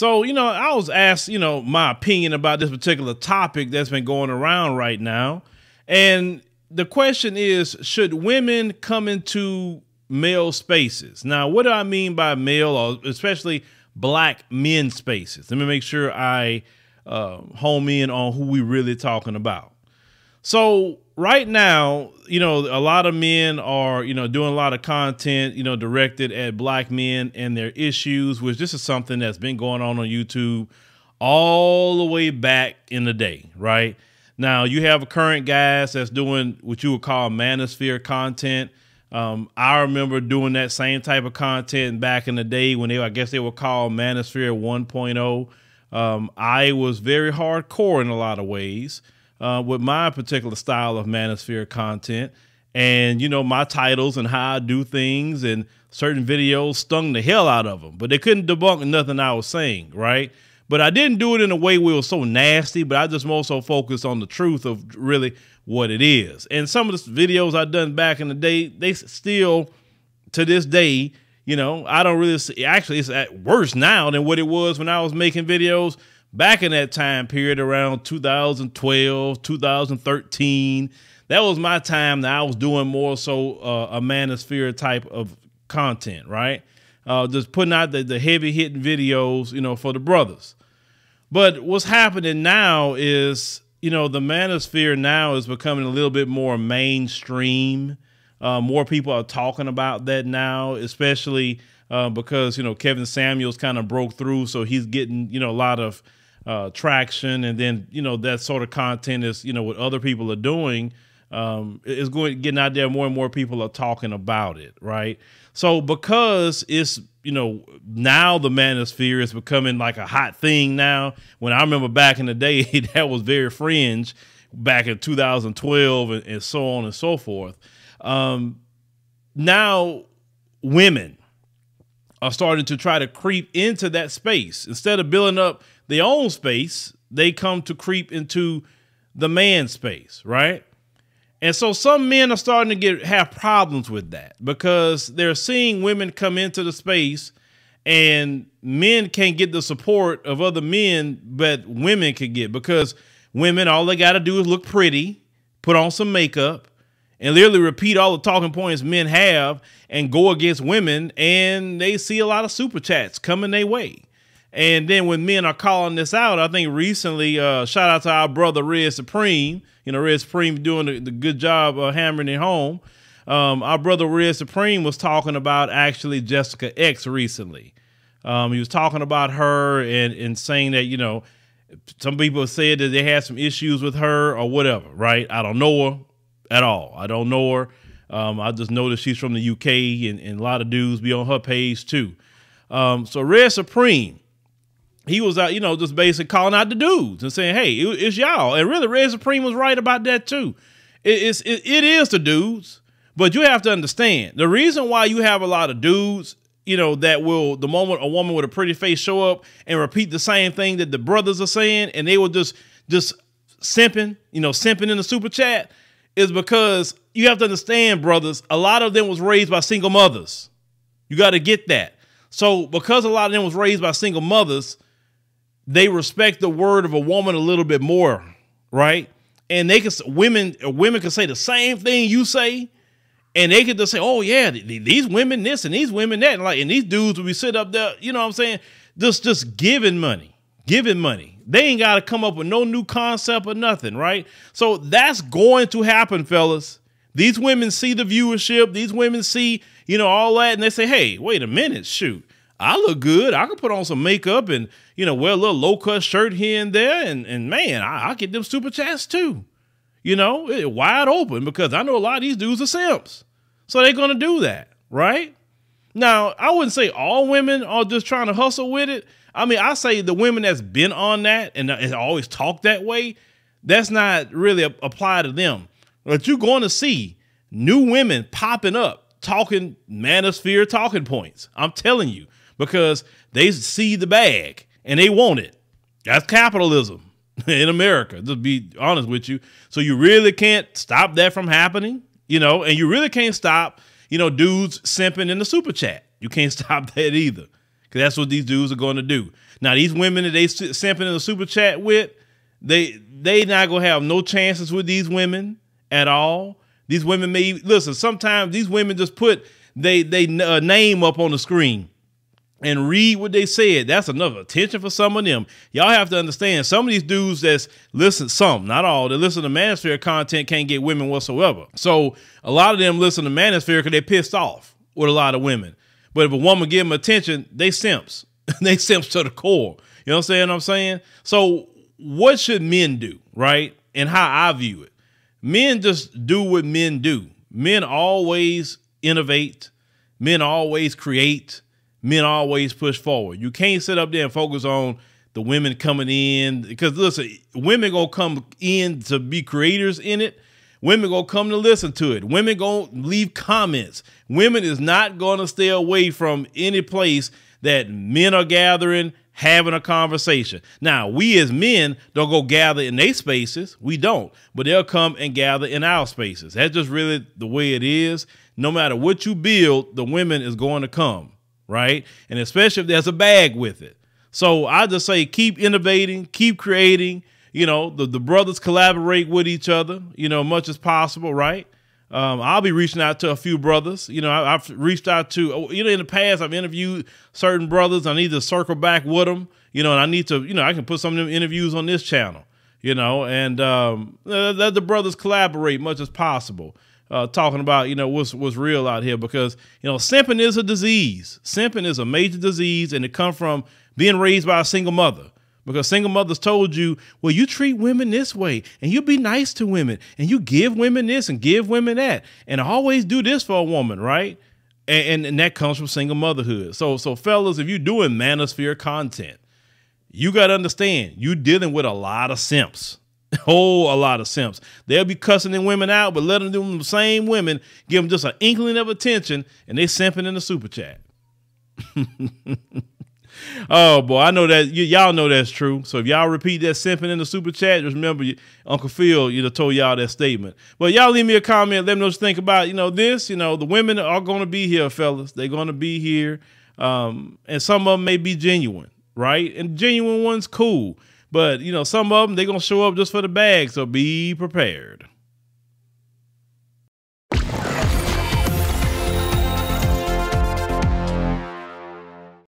So, I was asked, my opinion about this particular topic that's been going around right now. And the question is, should women come into male spaces? Now, what do I mean by male, or especially black men spaces? Let me make sure I home in on who we really talking about. So right now, a lot of men are, doing a lot of content, directed at black men and their issues, which this is something that's been going on YouTube all the way back in the day, right? Now you have current guys that's doing what you would call manosphere content. I remember doing that same type of content back in the day when I guess they were called Manosphere 1.0. I was very hardcore in a lot of ways. With my particular style of manosphere content and, my titles and how I do things, and certain videos stung the hell out of them, but they couldn't debunk nothing I was saying. Right. But I didn't do it in a way where it was so nasty, but I just more so focused on the truth of really what it is. And some of the videos I done back in the day, they still to this day, I don't really see, actually it's worse now than what it was when I was making videos back in that time period around 2012, 2013. That was my time that I was doing more so a manosphere type of content, right? Just putting out the heavy hitting videos, for the brothers. But what's happening now is, the manosphere now is becoming a little bit more mainstream. More people are talking about that now, especially because, Kevin Samuels kind of broke through. So he's getting, a lot of traction, and then that sort of content is what other people are doing is getting out there. More and more people are talking about it, right? So because it's now the manosphere is becoming like a hot thing now, when I remember back in the day that was very fringe back in 2012 and so on and so forth. Now women are starting to try to creep into that space. Instead of building up their own space, they come to creep into the man space, right? And so some men are starting to have problems with that because they're seeing women come into the space and men can't get the support of other men, but women can get, because women, all they got to do is look pretty, put on some makeup, and literally repeat all the talking points men have and go against women, and they see a lot of super chats coming their way. And then when men are calling this out, I think recently, shout out to our brother Red Supreme, Red Supreme doing the good job hammering it home. Our brother Red Supreme was talking about actually Jessica X recently. He was talking about her and saying that, some people said that they had some issues with her or whatever, right? I don't know her at all. I don't know her. I just know that she's from the UK, and a lot of dudes be on her page too. So Red Supreme, he was out, just basically calling out the dudes and saying, hey, it's y'all. And really, Red Supreme was right about that too. It is the dudes, but you have to understand the reason why you have a lot of dudes, that will, the moment a woman with a pretty face show up and repeat the same thing that the brothers are saying, and they were just simping, simping in the super chat, is because you have to understand, brothers, a lot of them was raised by single mothers. You got to get that. So because a lot of them was raised by single mothers, they respect the word of a woman a little bit more, right? And women can say the same thing you say, and they could just say, oh yeah, these women this and these women that, and these dudes will be sit up there, what I'm saying? Just giving money. They ain't got to come up with no new concept or nothing, right? So that's going to happen, fellas. These women see the viewership. These women see, all that, and they say, hey, wait a minute, shoot. I look good. I can put on some makeup and, wear a little low-cut shirt here and there. And man, I get them super chats too. Wide open, because I know a lot of these dudes are simps. So they're going to do that, right? Now, I wouldn't say all women are just trying to hustle with it. I mean, I say the women that's been on that and always talk that way, that's not really applied to them. But you're going to see new women popping up, talking manosphere talking points. I'm telling you, because they see the bag and they want it. That's capitalism in America, to be honest with you. So you really can't stop that from happening, and you really can't stop, dudes simping in the super chat. You can't stop that either, because that's what these dudes are going to do. Now, these women that they simping in the super chat with, they not going to have no chances with these women at all. These women may, listen, sometimes these women just put they name up on the screen and read what they said. That's enough attention for some of them. Y'all have to understand, some of these dudes that's listen, some, not all, that listen to Manosphere content can't get women whatsoever. So a lot of them listen to Manosphere because they're pissed off with a lot of women. But if a woman give them attention, they simps. They simps to the core. You know what I'm saying? So what should men do, right? And how I view it. Men just do what men do. Men always innovate. Men always create. Men always push forward. You can't sit up there and focus on the women coming in, because listen, women gonna come in to be creators in it. Women gonna come to listen to it. Women gonna leave comments. Women is not gonna stay away from any place that men are gathering, having a conversation. Now, we as men don't go gather in their spaces. We don't, but they'll come and gather in our spaces. That's just really the way it is. No matter what you build, the women is going to come, right? And especially if there's a bag with it. So I just say, keep innovating, keep creating. You know, the brothers collaborate with each other, you know, much as possible, right? I'll be reaching out to a few brothers. You know, I've reached out to, you know, in the past, I've interviewed certain brothers. I need to circle back with them, you know, and I need to, you know, I can put some of them interviews on this channel, you know, and let the brothers collaborate much as possible, talking about, you know, what's real out here, because, you know, simping is a disease. Simping is a major disease, and it comes from being raised by a single mother. Because single mothers told you, well, you treat women this way, and you be nice to women, and you give women this and give women that, and always do this for a woman, right? And that comes from single motherhood. So fellas, if you're doing Manosphere content, you got to understand, you're dealing with a lot of simps. A lot of simps. They'll be cussing them women out, but let them do the same women, give them just an inkling of attention, and they simping in the super chat. Oh boy, I know that y'all know that's true. So if y'all repeat that simping in the super chat, just remember Uncle Phil, you know, told y'all that statement. But y'all leave me a comment, let me know what you think about, you know, this. You know, the women are going to be here, fellas. They're going to be here, and some of them may be genuine, right? And genuine ones, cool. But you know, some of them, they're gonna show up just for the bag. So be prepared.